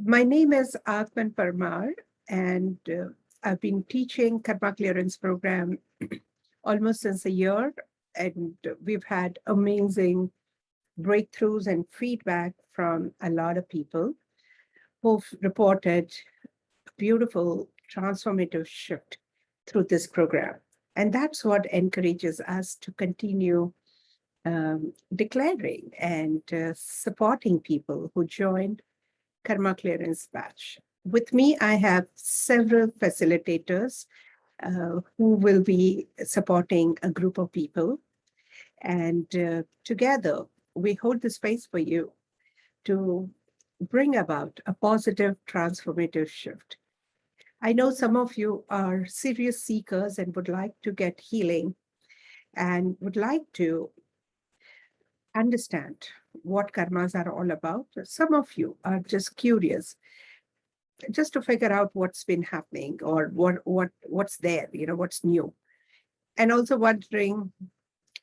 My name is Aatmn, and I've been teaching Karma Clearance program almost since a year, and we've had amazing breakthroughs and feedback from a lot of people who've reported beautiful transformative shift through this program. And that's what encourages us to continue declaring and supporting people who joined Karma Clearance Batch. With me, I have several facilitators who will be supporting a group of people. And together, we hold the space for you to bring about a positive transformative shift. I know some of you are serious seekers and would like to get healing and would like to understand what karmas are all about. Some of you are just curious, just to figure out what's been happening or what's there, what's new. And also wondering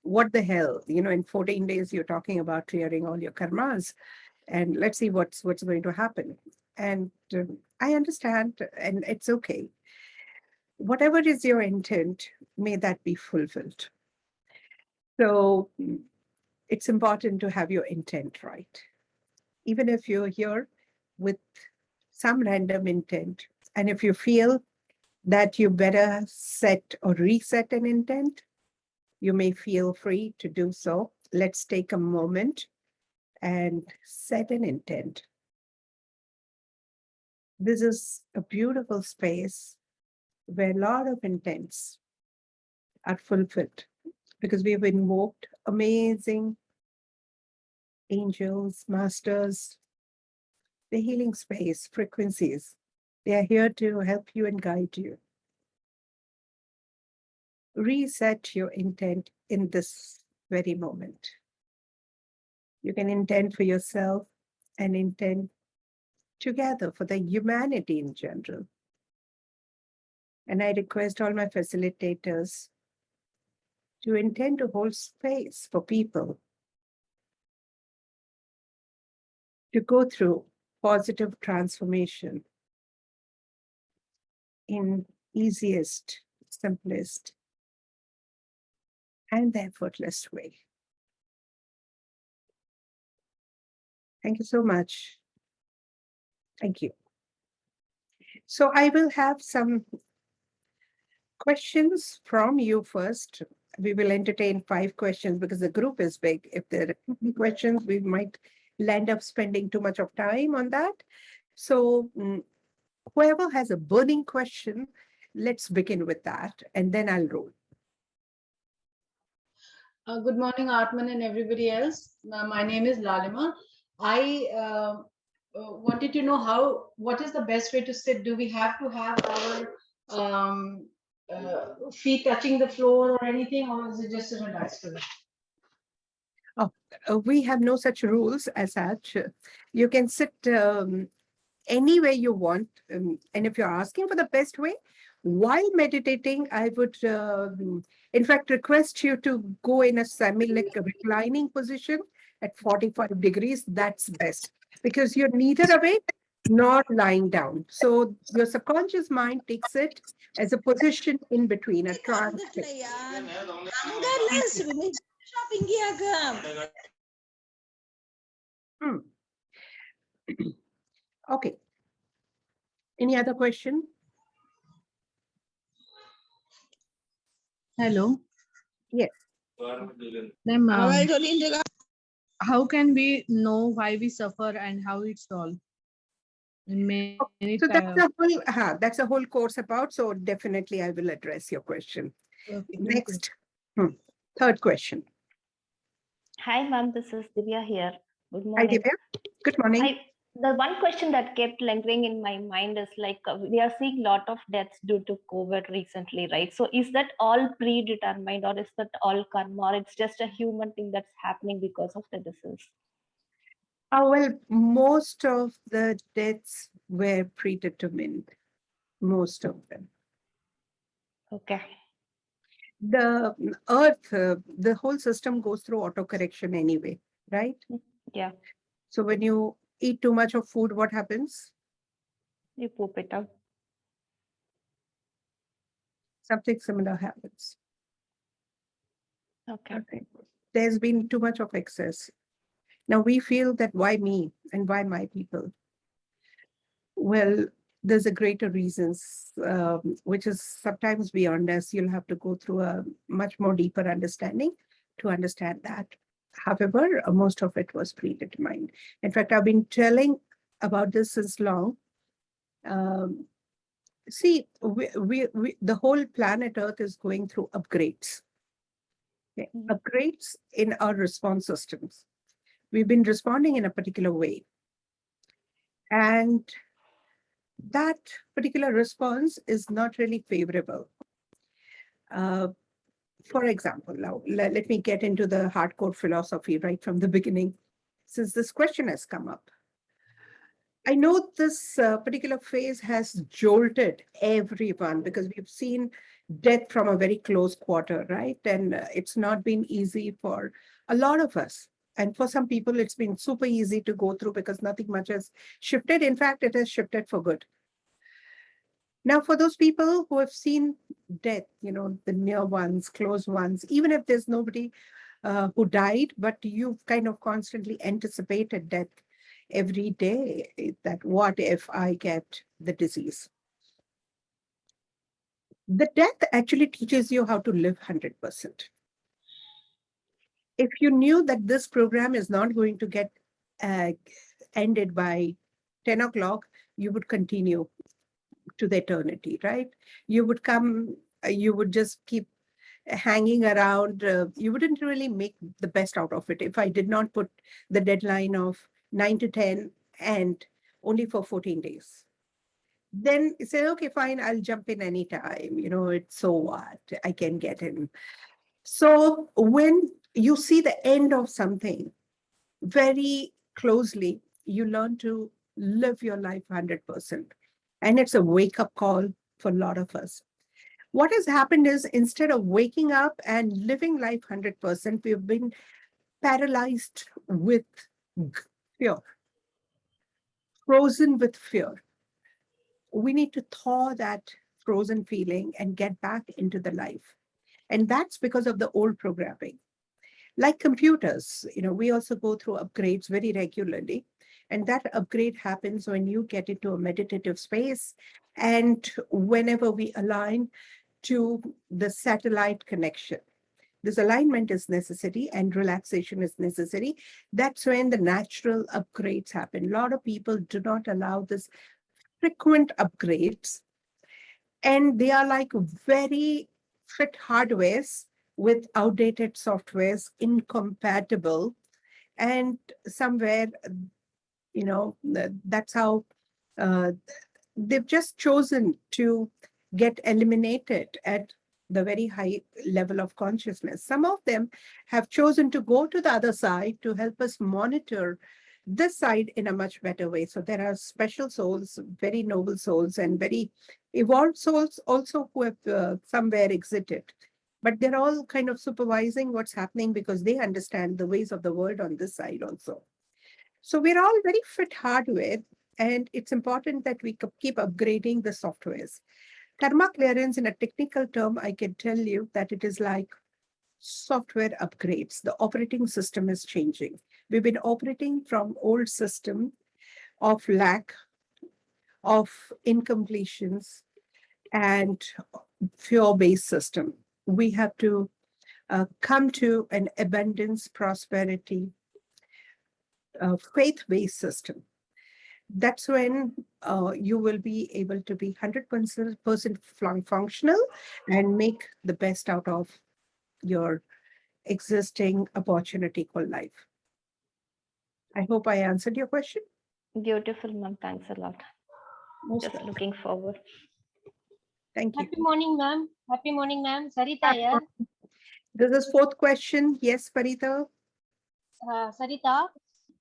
what the hell, in 14 days you're talking about clearing all your karmas, and let's see what's going to happen. And I understand, and it's okay. Whatever is your intent, may that be fulfilled. So it's important to have your intent right. Even if you're here with some random intent, and if you feel that you better set or reset an intent, you may feel free to do so. Let's take a moment and set an intent. This is a beautiful space where a lot of intents are fulfilled because we have invoked amazing angels, masters, the healing space, frequencies. They are here to help you and guide you. Reset your intent in this very moment. You can intend for yourself and intend together for the humanity in general. And I request all my facilitators to intend to hold space for people to go through positive transformation in easiest, simplest, and effortless way. Thank you so much. Thank you. So I will have some questions from you first. We will entertain 5 questions because the group is big. If there are many questions, we might land up spending too much of time on that. So whoever has a burning question, let's begin with that, and then I'll roll. Good morning, Aatmn and everybody else. My name is Lalima. I wanted to know what is the best way to sit? Do we have to have our feet touching the floor or anything, or is it just a relaxed position? We have no such rules as such. You can sit any way you want. And if you're asking for the best way, while meditating, I would, in fact, request you to go in a semi-like reclining position at 45 degrees. That's best because you're neither awake nor lying down. So your subconscious mind takes it as a position in between, a trance. Okay. Any other question? Hello. Yes. Ma'am, how can we know why we suffer and how it's all? So that's a whole course about. So definitely I will address your question. Okay, Next, third question. Hi, ma'am. This is Divya here. Good Hi, morning. Divya. Good morning. The one question that kept lingering in my mind is like we are seeing a lot of deaths due to COVID recently, right? So is that all predetermined or is that all karma or it's just a human thing that's happening because of the disease? Well, most of the deaths were predetermined. Most of them. Okay. The earth, the whole system goes through autocorrection anyway, right? Yeah. So when you eat too much of food, what happens? You poop it out. Something similar happens. Okay. Okay. There's been too much of excess. Now we feel that why me and why my people? Well, there's a greater reasons, which is sometimes beyond us. You'll have to go through a much more deeper understanding to understand that. However, most of it was predetermined. In fact, I've been telling about this since long. See, the whole planet Earth is going through upgrades. Okay? Upgrades in our response systems. We've been responding in a particular way. And that particular response is not really favorable. For example, now let me get into the hardcore philosophy right from the beginning, since this question has come up. I know this particular phase has jolted everyone because we've seen death from a very close quarter, right? And it's not been easy for a lot of us. And for some people, it's been super easy to go through because nothing much has shifted. In fact, it has shifted for good. Now, for those people who have seen death, the near ones, close ones, even if there's nobody who died, but you've kind of constantly anticipated death every day, that what if I get the disease? The death actually teaches you how to live 100%. If you knew that this program is not going to get ended by 10 o'clock, you would continue to the eternity, right? You would come, you would just keep hanging around. You wouldn't really make the best out of it if I did not put the deadline of 9 to 10 and only for 14 days. Then say, okay, fine, I'll jump in anytime. It's so what? I can get in. So when you see the end of something very closely, you learn to live your life 100%. And it's a wake-up call for a lot of us. What has happened is instead of waking up and living life 100%, we've been paralyzed with fear, frozen with fear. We need to thaw that frozen feeling and get back into the life. And that's because of the old programming. Like computers, we also go through upgrades very regularly. And that upgrade happens when you get into a meditative space and whenever we align to the satellite connection. This alignment is necessary and relaxation is necessary. That's when the natural upgrades happen. A lot of people do not allow this frequent upgrades, and they are like very fit hardwares with outdated softwares, incompatible, and somewhere, that's how they've just chosen to get eliminated at the very high level of consciousness. Some of them have chosen to go to the other side to help us monitor this side in a much better way. So there are special souls, very noble souls, and very evolved souls also who have somewhere exited. But they're all kind of supervising what's happening because they understand the ways of the world on this side also. So we're all very fit hardware, and it's important that we keep upgrading the softwares. Karma clearance, in a technical term, I can tell you that it is like software upgrades. The operating system is changing. We've been operating from old system of lack, of incompletions, and fear-based system. We have to come to an abundance, prosperity, faith-based system. That's when you will be able to be 100% functional and make the best out of your existing opportunity called life. I hope I answered your question. Beautiful, ma'am. Thanks a lot. Just looking forward. Thank you. Happy morning, ma'am. Happy morning, ma'am. Sarita here. This is fourth question. Yes, Parita. Sarita,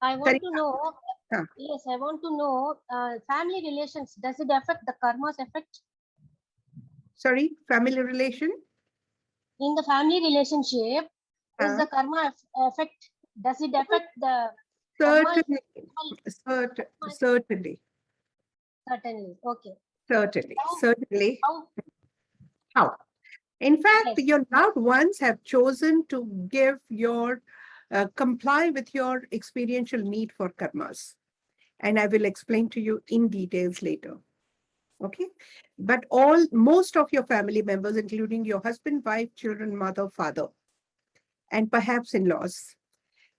I want to know. Huh. Yes, I want to know. Family relations. Does it affect the karma's effect? Sorry, family relation? In the family relationship, is the karma effect? Does it affect the certainly? Certainly. Certainly. Okay. Certainly, Now, certainly. how? How? In fact, Yes. your loved ones have chosen to give your, comply with your experiential need for karmas. And I will explain to you in details later. Okay. But most of your family members, including your husband, wife, children, mother, father, and perhaps in-laws,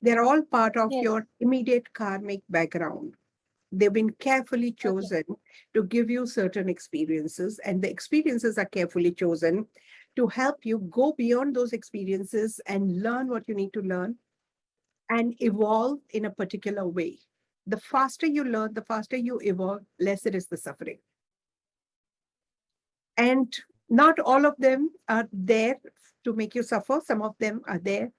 they're all part of Yes. your immediate karmic background. They've been carefully chosen to give you certain experiences, and the experiences are carefully chosen to help you go beyond those experiences and learn what you need to learn and evolve in a particular way. The faster you learn, the faster you evolve, lesser is the suffering. And not all of them are there to make you suffer. Some of them are there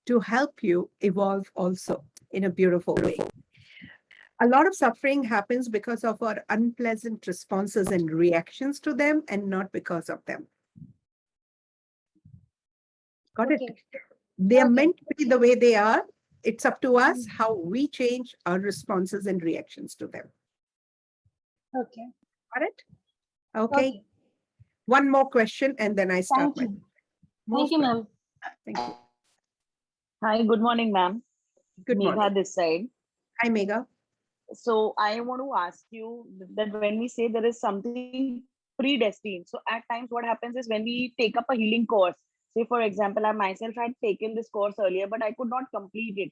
to help you evolve also in a beautiful way. A lot of suffering happens because of our unpleasant responses and reactions to them, and not because of them. Got it? Okay. They are Okay. meant to be the way they are. It's up to us how we change our responses and reactions to them. Okay. Got it? Okay. Okay. One more question and then I start. Thank you. Most Thank you, welcome. ma'am. Thank you. Hi, good morning, ma'am. Good Megha morning. this side. Hi, Megha. So I want to ask you that when we say there is something predestined, so at times what happens is when we take up a healing course, say for example, I myself had taken this course earlier, but I could not complete it.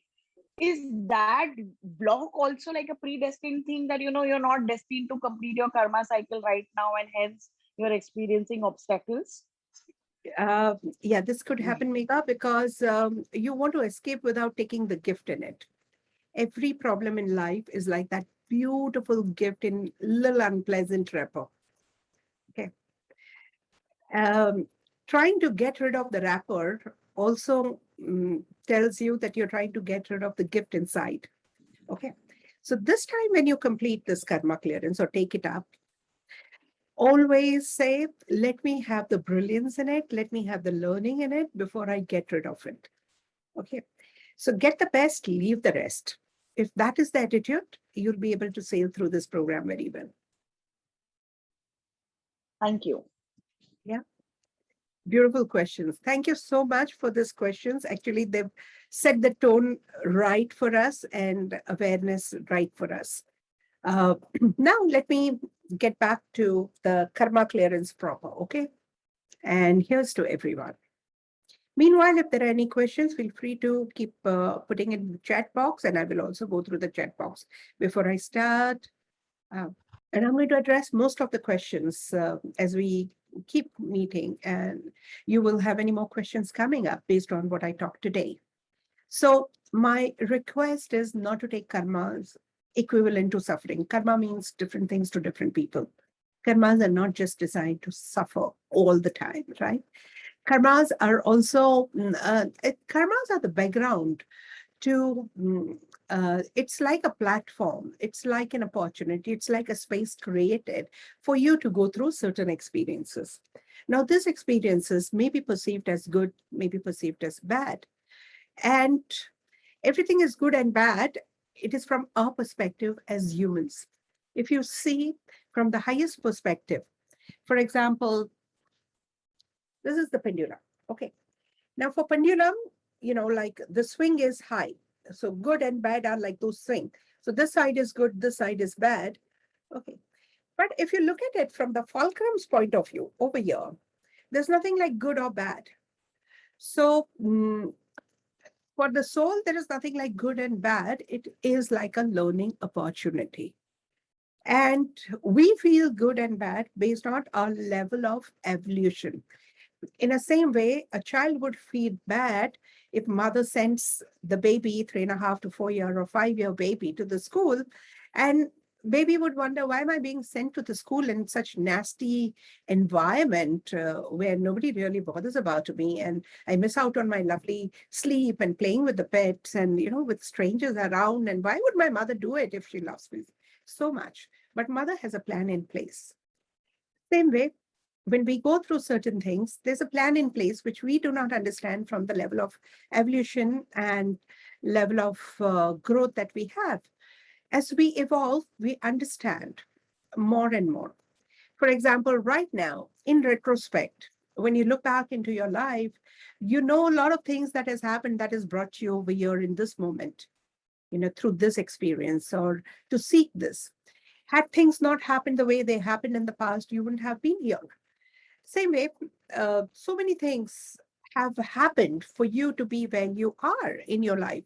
Is that block also like a predestined thing that you're not destined to complete your karma cycle right now, and hence you're experiencing obstacles? Yeah, this could happen, Megha, because you want to escape without taking the gift in it. Every problem in life is like that beautiful gift in little unpleasant wrapper. Okay. Trying to get rid of the wrapper also tells you that you're trying to get rid of the gift inside. Okay. So this time when you complete this karma clearance or take it up, always say, let me have the brilliance in it. Let me have the learning in it before I get rid of it. Okay. So get the best, leave the rest. If that is the attitude, you'll be able to sail through this program very well. Thank you. Yeah. Beautiful questions. Thank you so much for these questions. Actually, they've set the tone right for us and awareness right for us. Now, let me get back to the karma clearance proper, okay? And here's to everyone. Meanwhile, if there are any questions, feel free to keep putting in the chat box, and I will also go through the chat box before I start. And I'm going to address most of the questions as we keep meeting, and you will have any more questions coming up based on what I talked today. So my request is not to take karmas equivalent to suffering. Karma means different things to different people. Karmas are not just designed to suffer all the time, right? Karmas are also, karmas are the background to, it's like a platform. It's like an opportunity. It's like a space created for you to go through certain experiences. Now, these experiences may be perceived as good, may be perceived as bad. And everything is good and bad. It is from our perspective as humans. If you see from the highest perspective, for example, this is the pendulum. Okay. Now for pendulum, like the swing is high. So good and bad are like those swing. So this side is good, this side is bad. Okay. But if you look at it from the fulcrum's point of view over here, there's nothing like good or bad. So for the soul, there is nothing like good and bad. It is like a learning opportunity. And we feel good and bad based on our level of evolution. In the same way, a child would feel bad if mother sends the baby, 3.5 to 4 year or 5 year baby to the school, and baby would wonder, why am I being sent to the school in such nasty environment where nobody really bothers about me, and I miss out on my lovely sleep and playing with the pets and, with strangers around. And why would my mother do it if she loves me so much? But mother has a plan in place. Same way, when we go through certain things, there's a plan in place which we do not understand from the level of evolution and level of growth that we have. As we evolve, we understand more and more. For example, right now, in retrospect, when you look back into your life, you know a lot of things that has happened that has brought you over here in this moment, through this experience or to seek this. Had things not happened the way they happened in the past, you wouldn't have been here. Same way, so many things have happened for you to be where you are in your life.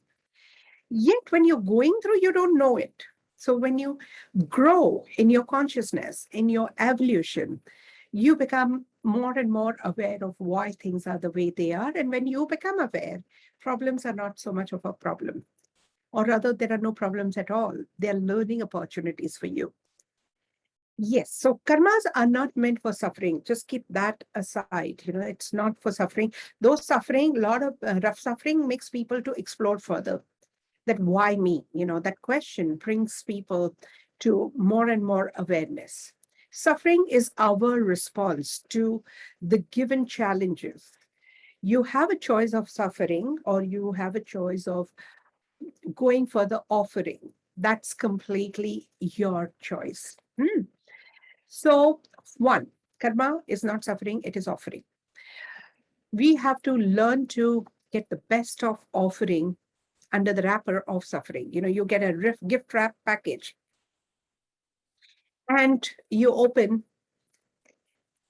Yet when you're going through, you don't know it. So when you grow in your consciousness, in your evolution, you become more and more aware of why things are the way they are. And when you become aware, problems are not so much of a problem. Or rather, there are no problems at all. They are learning opportunities for you. Yes, so karmas are not meant for suffering. Just keep that aside. It's not for suffering. Though suffering, a lot of rough suffering makes people to explore further. That why me? That question brings people to more and more awareness. Suffering is our response to the given challenges. You have a choice of suffering, or you have a choice of going for the offering. That's completely your choice. So, one, karma is not suffering, it is offering. We have to learn to get the best of offering under the wrapper of suffering. You get a gift wrap package and you open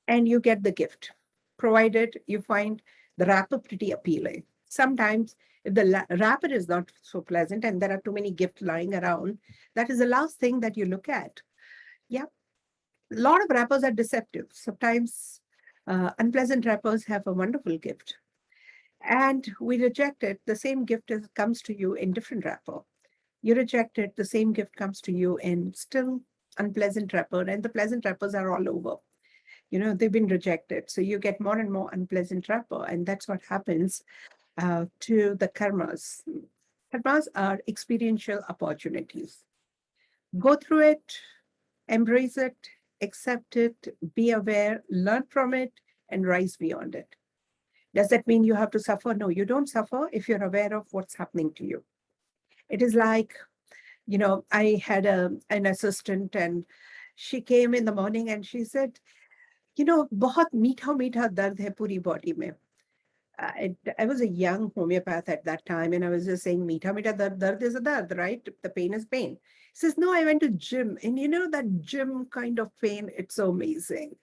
and you get the gift, provided you find the wrapper pretty appealing. Sometimes, if the wrapper is not so pleasant and there are too many gifts lying around, that is the last thing that you look at. Yeah, a lot of wrappers are deceptive. Sometimes unpleasant wrappers have a wonderful gift. And we reject it. The same gift comes to you in different wrapper. You reject it, the same gift comes to you in still unpleasant wrapper, and the pleasant wrappers are all over. They've been rejected. So you get more and more unpleasant wrapper, and that's what happens to the karmas. Karmas are experiential opportunities. Go through it, embrace it, accept it, be aware, learn from it, and rise beyond it. Does that mean you have to suffer? No, you don't suffer if you're aware of what's happening to you. It is like, I had an assistant, and she came in the morning and she said, बहुत मीठा मीठा दर्द hai puri body mein. I was a young homeopath at that time, and I was just saying, meetha meetha dard is a dard, right? The pain is pain. He says, no, I went to gym, and that gym kind of pain, it's so amazing.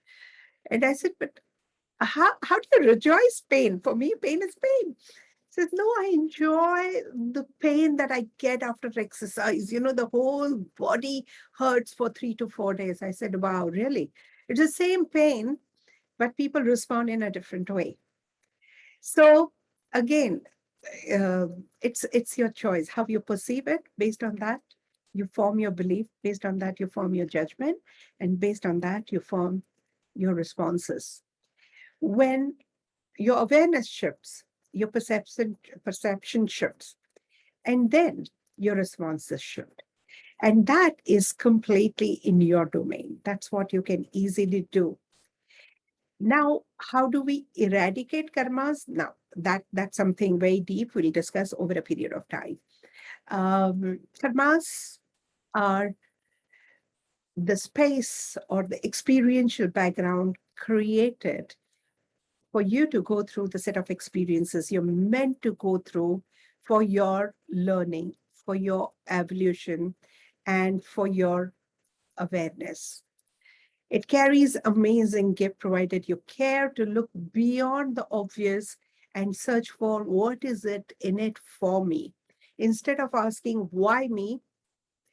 And I said, but how do you rejoice pain? For me, pain is pain. He says, no, I enjoy the pain that I get after exercise. The whole body hurts for 3 to 4 days. I said, wow, really? It's the same pain, but people respond in a different way. So again, it's your choice how you perceive it. Based on that, you form your belief. Based on that, you form your judgment, and based on that, you form your responses. When your awareness shifts, your perception shifts, and then your responses shift. And that is completely in your domain. That's what you can easily do. Now, how do we eradicate karmas? Now, that's something very deep we'll discuss over a period of time. Karmas are the space or the experiential background created for you to go through the set of experiences you're meant to go through for your learning, for your evolution, and for your awareness. It carries amazing gift provided you care to look beyond the obvious and search for what is it in it for me. Instead of asking why me,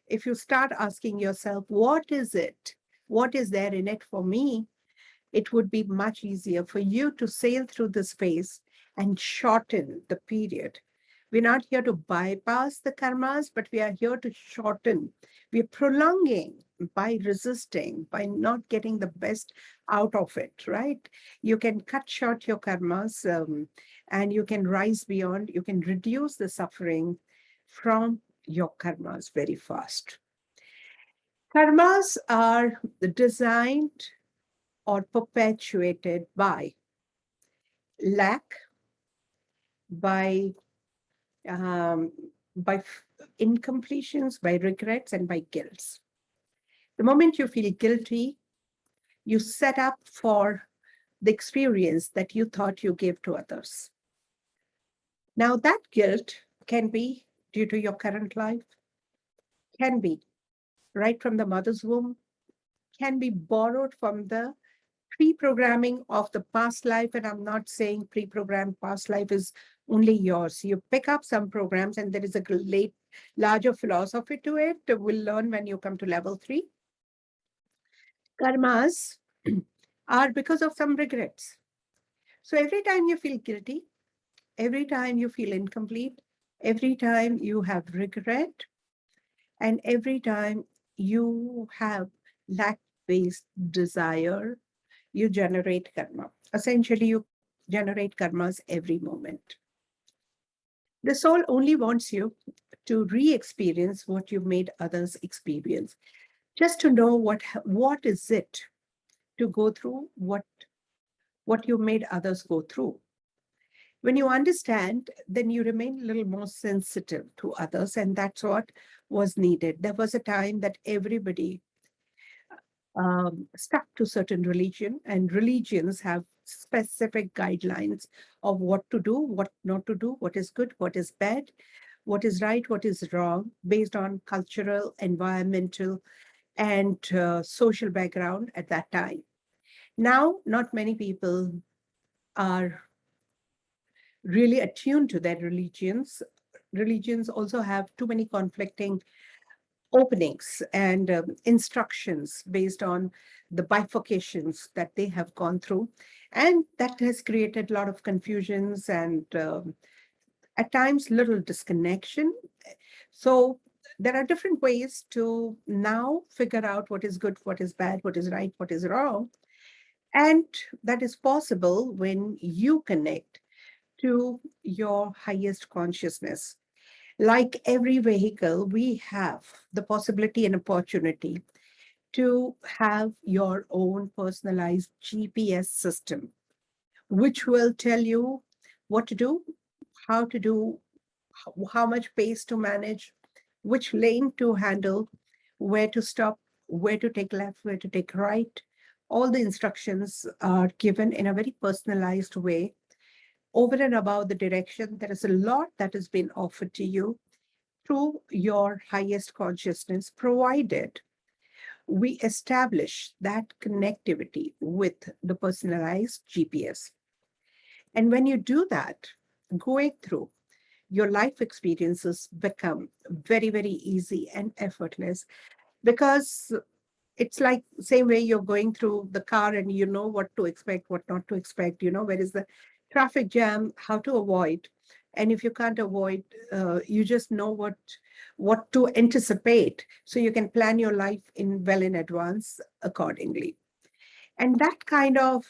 if you start asking yourself, what is it? What is there in it for me? It would be much easier for you to sail through the space and shorten the period. We're not here to bypass the karmas, but we are here to shorten. We're prolonging by resisting, by not getting the best out of it, right? You can cut short your karmas and you can rise beyond. You can reduce the suffering from your karmas very fast. Karmas are designed or perpetuated by lack, by incompletions, by regrets, and by guilt. The moment you feel guilty, you set up for the experience that you thought you gave to others. Now, that guilt can be due to your current life, can be right from the mother's womb, can be borrowed from the pre-programming of the past life. And I'm not saying pre-programmed past life is only yours. You pick up some programs and there is a larger philosophy to it. We'll learn when you come to level 3. Karmas are because of some regrets. So every time you feel guilty, every time you feel incomplete, every time you have regret, and every time you have lack-based desire, you generate karma. Essentially, you generate karmas every moment. The soul only wants you to re-experience what you made others experience, just to know what is it to go through what you made others go through. When you understand, then you remain a little more sensitive to others, and that's what was needed. There was a time that everybody stuck to certain religion, and religions have specific guidelines of what to do, what not to do, what is good, what is bad, what is right, what is wrong, based on cultural, environmental, and social background at that time. Now, not many people are really attuned to their religions. Religions also have too many conflicting openings and instructions based on the bifurcations that they have gone through. And that has created a lot of confusions and at times little disconnection. So there are different ways to now figure out what is good, what is bad, what is right, what is wrong. And that is possible when you connect to your highest consciousness. Like every vehicle, we have the possibility and opportunity to have your own personalized GPS system, which will tell you what to do, how to do, how much pace to manage, which lane to handle, where to stop, where to take left, where to take right. All the instructions are given in a very personalized way. Over and above the direction, there is a lot that has been offered to you through your highest consciousness, provided we establish that connectivity with the personalized GPS. And when you do that, going through, your life experiences become very, very easy and effortless, because it's like the same way you're going through the car and you know what to expect, what not to expect, you know, where is the traffic jam, how to avoid. And if you can't avoid, you just know what to anticipate. So you can plan your life well in advance accordingly. And that kind of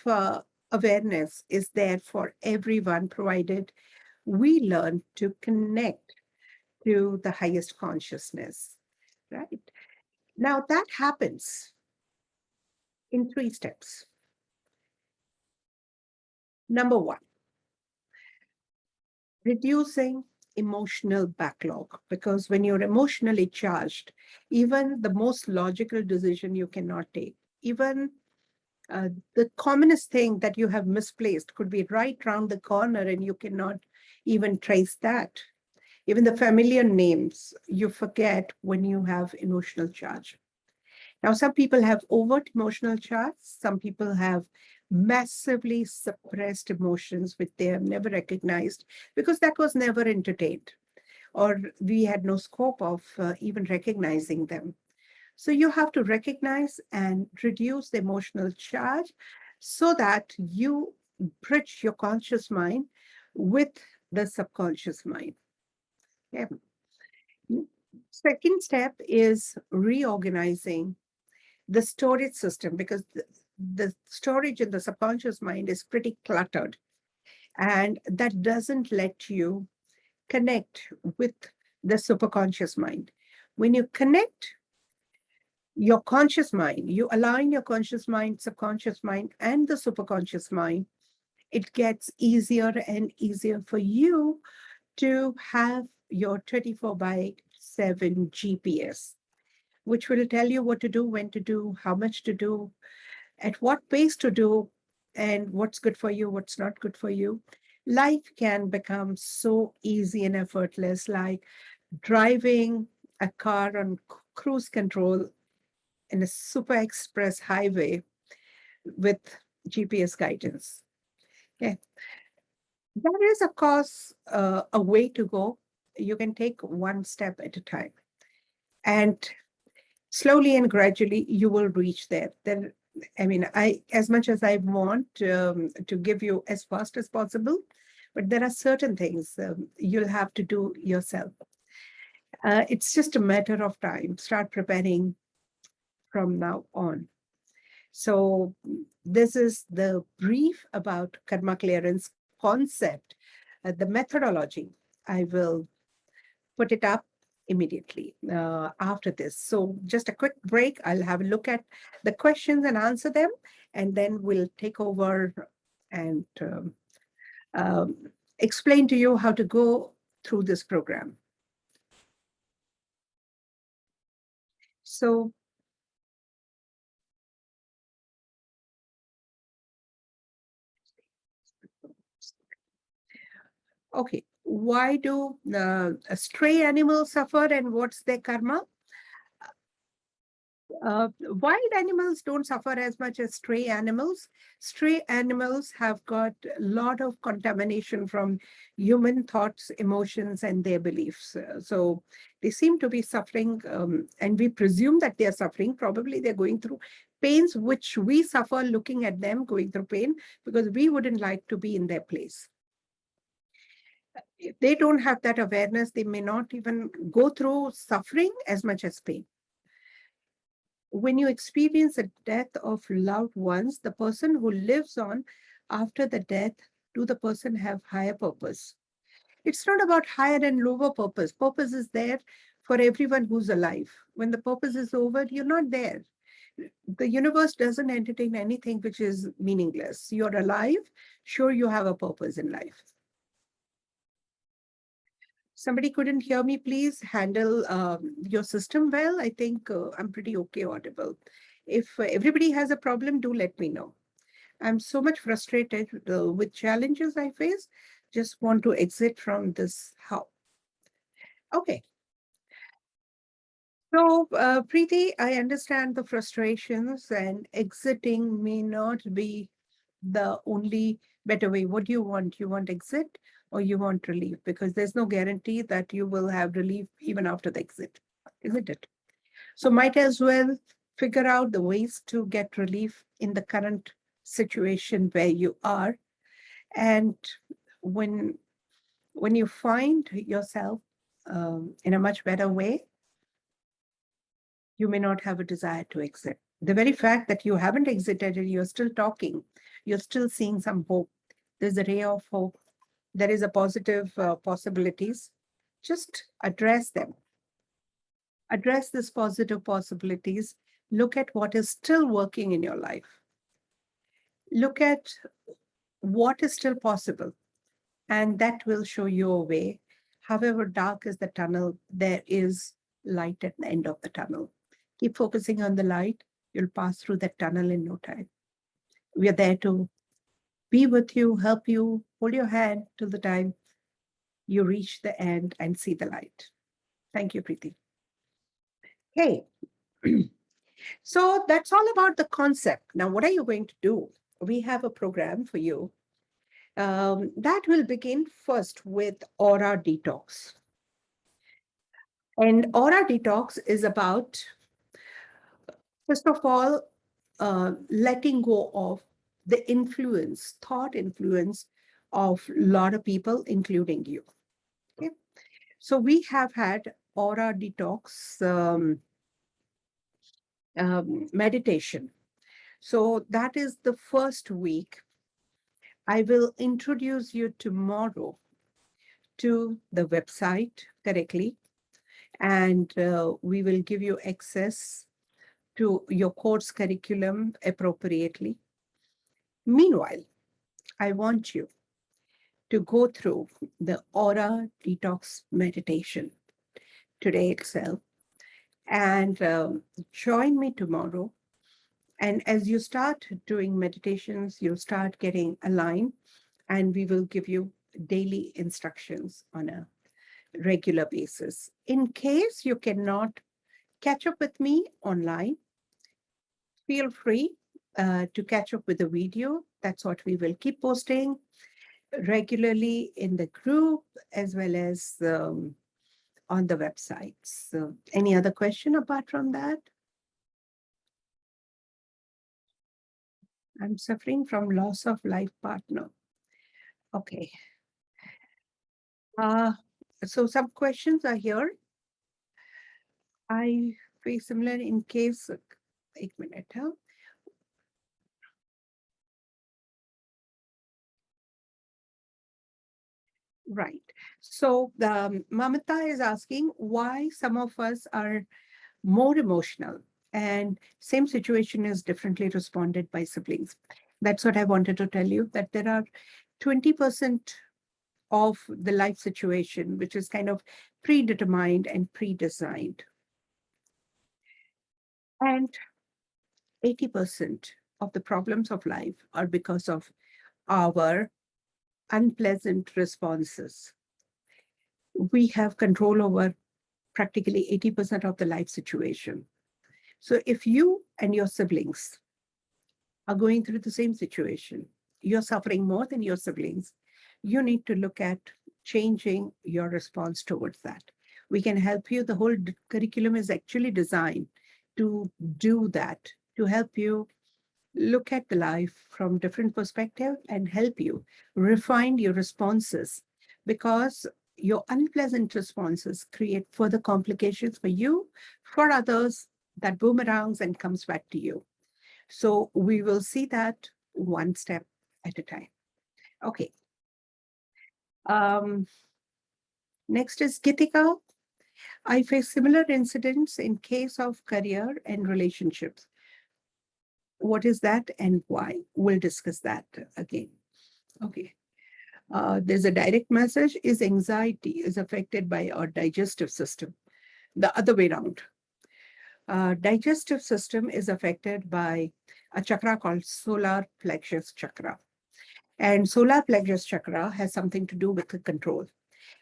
awareness is there for everyone, provided we learn to connect to the highest consciousness, right? Now that happens in 3 steps. Number 1, reducing emotional backlog, because when you're emotionally charged, even the most logical decision you cannot take, even the commonest thing that you have misplaced could be right around the corner and you cannot even trace that. Even the familiar names, you forget when you have emotional charge. Now, some people have overt emotional charge. Some people have massively suppressed emotions which they have never recognized because that was never entertained, or we had no scope of even recognizing them. So you have to recognize and reduce the emotional charge so that you bridge your conscious mind with the subconscious mind. Okay. Second step is reorganizing the storage system, because the storage in the subconscious mind is pretty cluttered, and that doesn't let you connect with the superconscious mind. When you connect your conscious mind, you align your conscious mind, subconscious mind, and the superconscious mind, it gets easier and easier for you to have your 24/7 GPS. which will tell you what to do, when to do, how much to do, at what pace to do, and what's good for you, what's not good for you. Life can become so easy and effortless, like driving a car on cruise control in a super express highway with GPS guidance. Okay. There is, of course, a way to go. You can take one step at a time. And slowly and gradually, you will reach there. Then, I mean, as much as I want to give you as fast as possible, but there are certain things you'll have to do yourself. It's just a matter of time. Start preparing from now on. So this is the brief about karma clearance concept, the methodology. I will put it up immediately after this. So just a quick break. I'll have a look at the questions and answer them, and then we'll take over and explain to you how to go through this program. So okay, why do stray animals suffer and what's their karma? Wild animals don't suffer as much as stray animals. Stray animals have got a lot of contamination from human thoughts, emotions, and their beliefs. So they seem to be suffering, and we presume that they are suffering. Probably they're going through pains which we suffer looking at them going through pain, because we wouldn't like to be in their place. If they don't have that awareness, they may not even go through suffering as much as pain. When you experience the death of loved ones, the person who lives on after the death, do the person have higher purpose? It's not about higher and lower purpose. Purpose is there for everyone who's alive. When the purpose is over, you're not there. The universe doesn't entertain anything which is meaningless. You're alive, sure, you have a purpose in life. Somebody couldn't hear me, please handle your system well. I think I'm pretty okay audible. If everybody has a problem, do let me know. I'm so much frustrated with challenges I face. Just want to exit from this how. Okay. So, Preeti, I understand the frustrations, and exiting may not be the only better way. What do you want? You want exit or you want relief? Because there's no guarantee that you will have relief even after the exit, isn't it? So might as well figure out the ways to get relief in the current situation where you are. And when you find yourself in a much better way, you may not have a desire to exit. The very fact that you haven't exited and you're still talking, you're still seeing some hope. There's a ray of hope. There is a positive possibilities. Just address them. Address these positive possibilities. Look at what is still working in your life. Look at what is still possible, and that will show you a way. However dark is the tunnel, there is light at the end of the tunnel. Keep focusing on the light. You'll pass through that tunnel in no time. We are there to be with you, help you, hold your hand till the time you reach the end and see the light. Thank you, Preeti. Okay. So that's all about the concept. Now, what are you going to do? We have a program for you that will begin first with aura detox. And aura detox is about, first of all, letting go of the influence, thought influence of a lot of people, including you. Okay. So we have had aura detox meditation. So that is the first week. I will introduce you tomorrow to the website correctly, and we will give you access to your course curriculum appropriately. Meanwhile, I want you to go through the aura detox meditation today itself. And join me tomorrow. And as you start doing meditations, you start getting aligned, and we will give you daily instructions on a regular basis. In case you cannot catch up with me online, feel free to catch up with the video. That's what we will keep posting regularly in the group as well as on the website. So any other question apart from that? I'm suffering from loss of life partner. Okay. So some questions are here. I face similar in case, 1 minute. Huh? Right. So the Mamata is asking why some of us are more emotional and same situation is differently responded by siblings. That's what I wanted to tell you, that there are 20% of the life situation, which is kind of predetermined and pre-designed. And 80% of the problems of life are because of our unpleasant responses. We have control over practically 80% of the life situation. So if you and your siblings are going through the same situation, you're suffering more than your siblings, you need to look at changing your response towards that. We can help you. The whole curriculum is actually designed to do that, to help you look at the life from different perspective and help you refine your responses, because your unpleasant responses create further complications for you, for others, that boomerangs and comes back to you. So we will see that one step at a time. Okay. Next is Gitika. I face similar incidents in case of career and relationships. What is that and why? We'll discuss that again. Okay. There's a direct message. Is anxiety is affected by our digestive system? The other way around. Digestive system is affected by a chakra called solar plexus chakra. And solar plexus chakra has something to do with the control.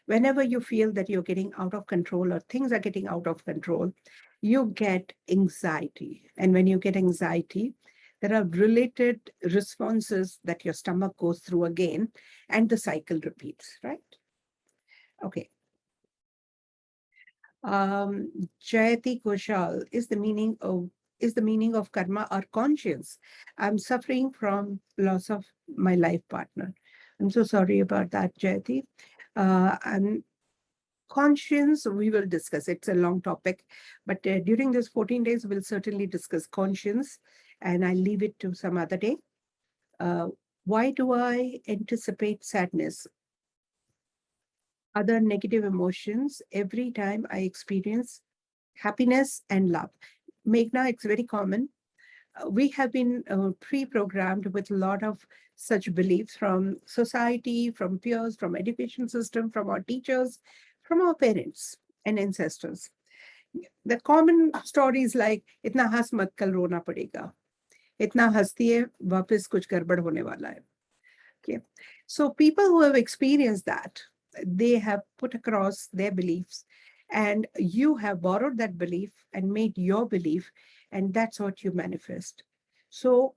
Whenever you feel that you're getting out of control or things are getting out of control, you get anxiety. And when you get anxiety, there are related responses that your stomach goes through again, and the cycle repeats, right? Okay. Jayati Koshal, is the meaning of karma or conscience? I'm suffering from loss of my life partner. I'm so sorry about that, Jayati. And conscience, we will discuss. It's a long topic, but during this 14 days, we'll certainly discuss conscience, and I'll leave it to some other day. Why do I anticipate sadness, other negative emotions every time I experience happiness and love? Meghna, it's very common. We have been pre-programmed with a lot of such beliefs from society, from peers, from education system, from our teachers, from our parents and ancestors. The common stories like, "Itna has mat, kal rona padega. Itna hasti hai, wapis kuch garbad hone wala hai." Okay. So people who have experienced that, they have put across their beliefs, and you have borrowed that belief and made your belief, and that's what you manifest. So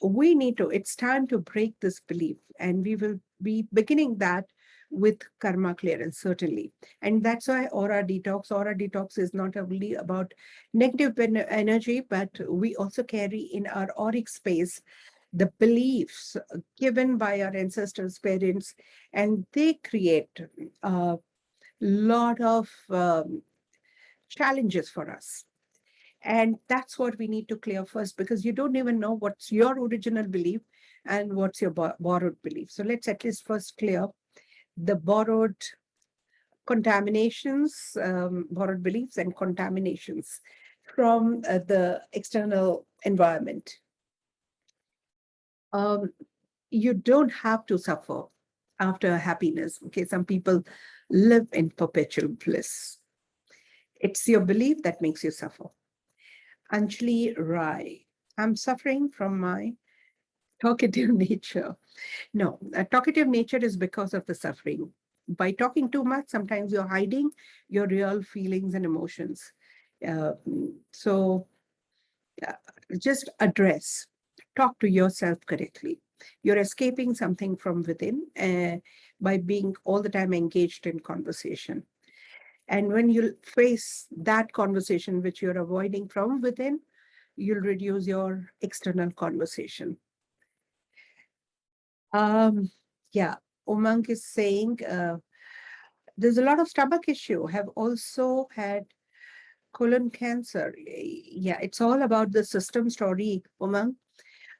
we need to, it's time to break this belief, and we will be beginning that with karma clearance, certainly. And that's why aura detox is not only about negative energy, but we also carry in our auric space the beliefs given by our ancestors, parents, and they create a lot of challenges for us. And that's what we need to clear first, because you don't even know what's your original belief and what's your borrowed belief. So let's at least first clear the borrowed contaminations, borrowed beliefs and contaminations from the external environment. You don't have to suffer after happiness. Okay, some people live in perpetual bliss. It's your belief that makes you suffer. Anjali Rai, I'm suffering from my talkative nature. No, a talkative nature is because of the suffering. By talking too much, sometimes you're hiding your real feelings and emotions. Uh, so uh, just talk to yourself correctly. You're escaping something from within by being all the time engaged in conversation. And when you face that conversation which you're avoiding from within, you'll reduce your external conversation. Yeah, Umang is saying there's a lot of stomach issue. Have also had colon cancer. Yeah, it's all about the system story, Umang.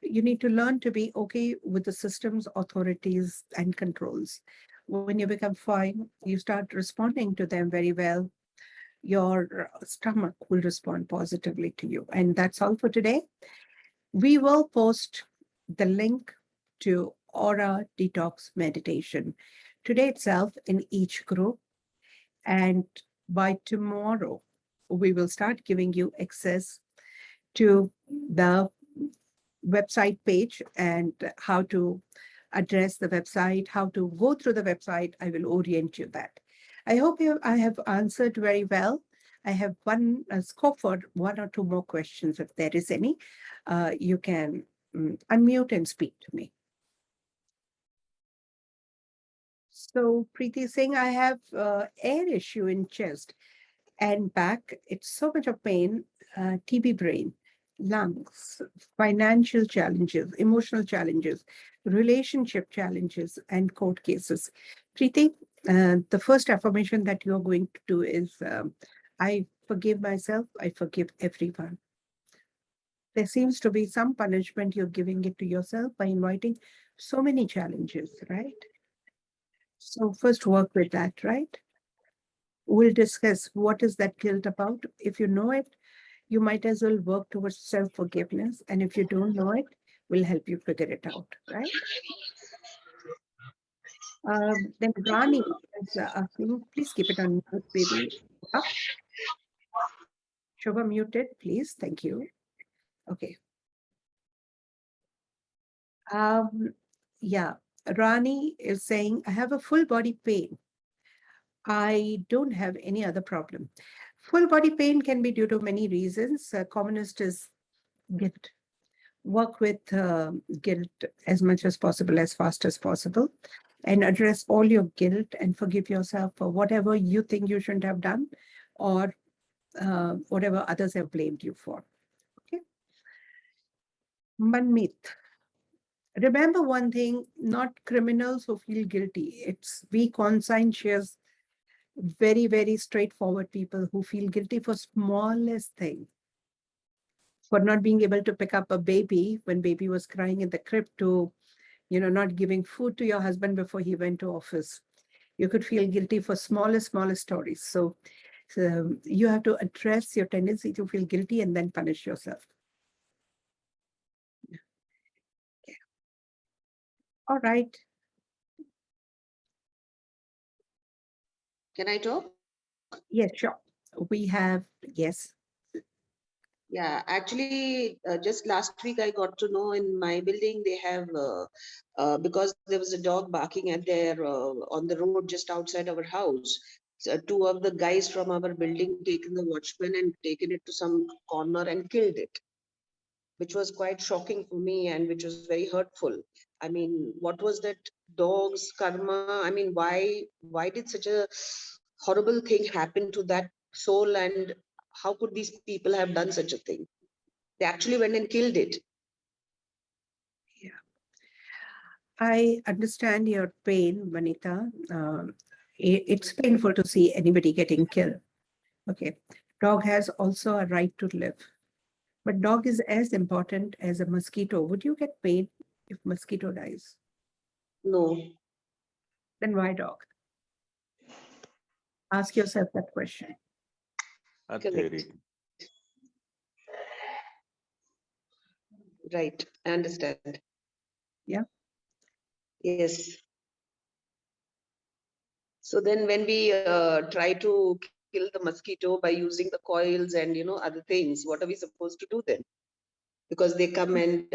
You need to learn to be okay with the systems, authorities, and controls. When you become fine, you start responding to them very well. Your stomach will respond positively to you. And that's all for today. We will post the link to Aura Detox Meditation today itself in each group. And by tomorrow, we will start giving you access to the website page and how to address the website, how to go through the website. I will orient you that. I hope I have answered very well. I have one scope for one or two more questions if there is any. You can unmute and speak to me. So Preeti is saying, I have air issue in chest and back. It's so much of pain, TB brain, lungs, financial challenges, emotional challenges, relationship challenges, and court cases. Preeti, the first affirmation that you're going to do is, I forgive myself, I forgive everyone. There seems to be some punishment you're giving it to yourself by inviting so many challenges, right? So first work with that, right? We'll discuss what is that guilt about. If you know it, you might as well work towards self-forgiveness. And if you don't know it, we'll help you figure it out, right? Then Rani is asking, please keep it on mute, baby. Up. Shobha muted, please. Thank you. Okay. Yeah, Rani is saying, I have a full body pain. I don't have any other problem. Full body pain can be due to many reasons. Commonest is guilt. Work with guilt as much as possible, as fast as possible, and address all your guilt and forgive yourself for whatever you think you shouldn't have done or whatever others have blamed you for. Okay. Manmeet. Remember one thing, not criminals who feel guilty. It's we conscientious, very, very straightforward people who feel guilty for smallest thing. For not being able to pick up a baby when baby was crying in the crib, to not giving food to your husband before he went to office. You could feel guilty for smallest stories. So you have to address your tendency to feel guilty and then punish yourself. Okay. All right. Can I talk? Yes, sure. We have, yes. Yeah, actually, just last week I got to know in my building they have, because there was a dog barking at their on the road just outside our house. So two of the guys from our building taken the watchman and taken it to some corner and killed it, which was quite shocking for me and which was very hurtful. I mean, what was that dog's karma? I mean, why did such a horrible thing happen to that soul, and how could these people have done such a thing? They actually went and killed it. Yeah. I understand your pain, Vanita. It's painful to see anybody getting killed. Okay. Dog has also a right to live. But dog is as important as a mosquito. Would you get paid if mosquito dies? No. Then why dog? Ask yourself that question. Correct. Right. I understand. Yeah. Yes. So then when we try to kill the mosquito by using the coils and, other things, what are we supposed to do then? Because they come and,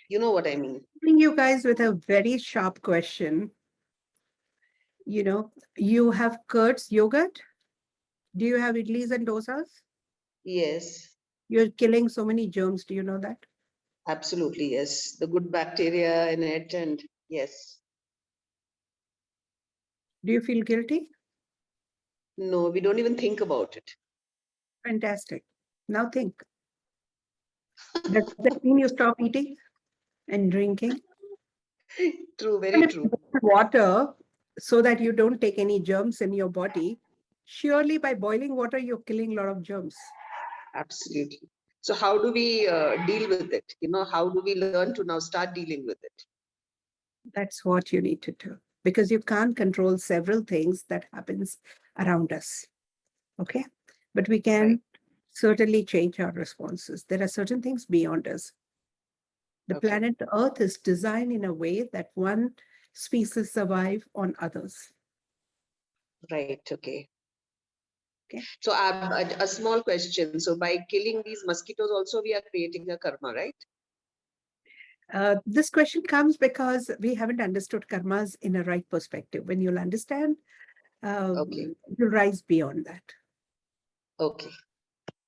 you know what I mean. You guys with a very sharp question. You have curds, yogurt. Do you have idlis and dosas? Yes, You're killing so many germs. Do you know that? absolutely. Yes. The good bacteria in it. And yes. Do you feel guilty? No, we don't even think about it. Fantastic. Now think. Does that mean you stop eating and drinking? True, very And if you true. boil water so that you don't take any germs in your body, surely by boiling water, you're killing a lot of germs. Absolutely. So how do we deal with it? How do we learn to now start dealing with it? That's what you need to do, because you can't control several things that happens around us. Okay. But we can certainly change our responses. There are certain things beyond us. The planet Earth is designed in a way that one species survive on others. Right. Okay. Okay. So a small question. So by killing these mosquitoes also, we are creating a karma, right? This question comes because we haven't understood karmas in a right perspective. When you'll understand, you'll rise beyond that. Okay.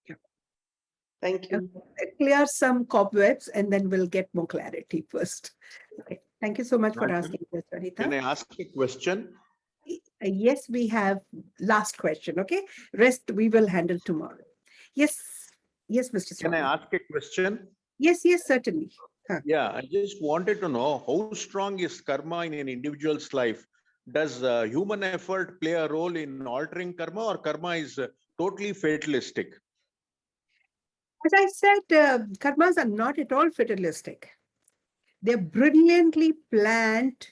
Yeah. Thank you. Clear some cobwebs and then we'll get more clarity first. Okay. Thank you so much for asking this, Vanita. Can I ask a question? Yes, we have last question. Okay. Rest we will handle tomorrow. Yes. Yes, Mr. Can Swami. I ask a question? Yes, certainly. Yeah, I just wanted to know how strong is karma in an individual's life? Does human effort play a role in altering karma, or karma is totally fatalistic? As I said, karmas are not at all fatalistic. They're brilliantly planned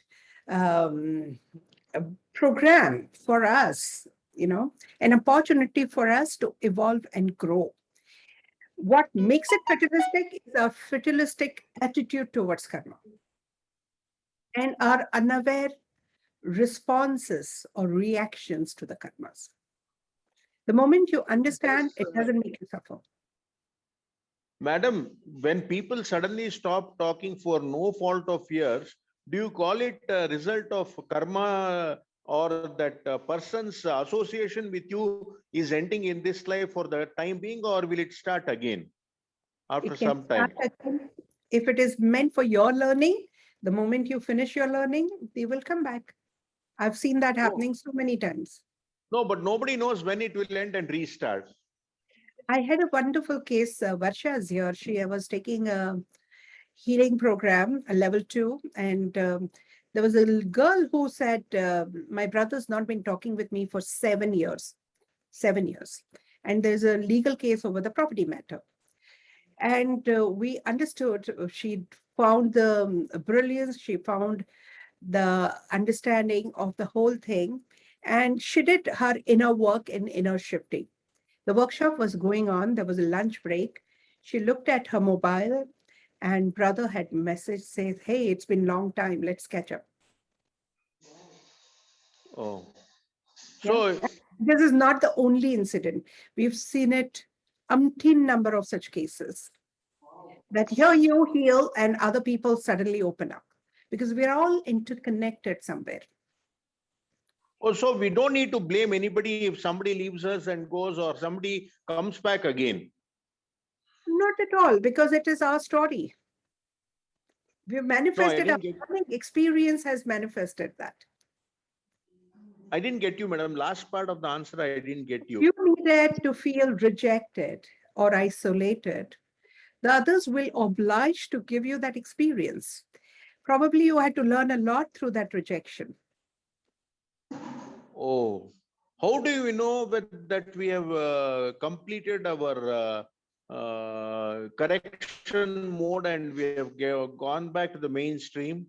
program for us, an opportunity for us to evolve and grow. What makes it fatalistic is our fatalistic attitude towards karma and our unaware responses or reactions to the karmas. The moment you understand, it doesn't make you suffer. Madam, when people suddenly stop talking for no fault of yours, do you call it a result of karma, or that person's association with you is ending in this life for the time being, or will it start again after some time? If it is meant for your learning, the moment you finish your learning, they will come back. I've seen that happening so many times. No, but nobody knows when it will end and restart. I had a wonderful case. Varsha is here. She was taking a healing program, a level 2, and there was a girl who said, my brother's not been talking with me for 7 years. 7 years. And there's a legal case over the property matter. And we understood, she found the brilliance, she found the understanding of the whole thing, and she did her inner work and inner shifting. The workshop was going on, there was a lunch break. She looked at her mobile and brother had message says, hey, it's been a long time, let's catch up. Oh. So this is not the only incident. We've seen it umpteen number of such cases. That here you heal and other people suddenly open up. Because we're all interconnected somewhere. Oh, so we don't need to blame anybody if somebody leaves us and goes, or somebody comes back again. Not at all, because it is our story. We've manifested, our experience has manifested that. I didn't get you, madam. Last part of the answer, I didn't get you. You needed to feel rejected or isolated. The others will oblige to give you that experience. Probably you had to learn a lot through that rejection. Oh, how do you know that we have completed our correction mode and we have gone back to the mainstream?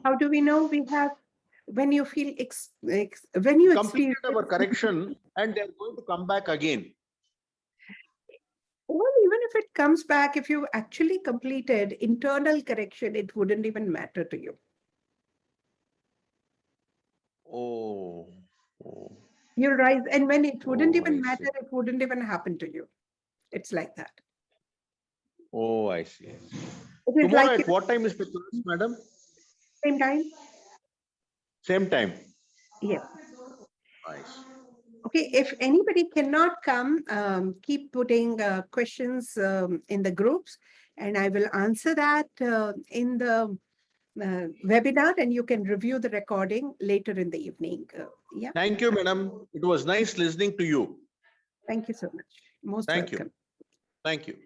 How do we know we have? When you feel, when you completed our correction and they're going to come back again. Well, even if it comes back, if you actually completed internal correction, it wouldn't even matter to you. Oh. You'll rise. And when it wouldn't Oh, even I matter, see. it wouldn't even happen to you. It's like that. Oh, I see. It is Tomorrow like at what time is the class, madam? same time. Same time. Yes. Nice. Okay, if anybody cannot come, keep putting questions in the groups, and I will answer that in the webinar, and you can review the recording later in the evening. Yeah, Thank you, madam. It was nice listening to you. thank you so much. Most Thank welcome. you. Thank you.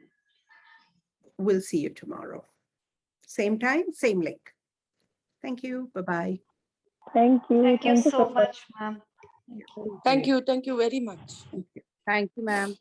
We'll see you tomorrow. Same time, same link. Thank you. Bye-bye. Thank you. Thank you so so much, ma'am. Thank you very much. Thank you. Thank you, ma'am.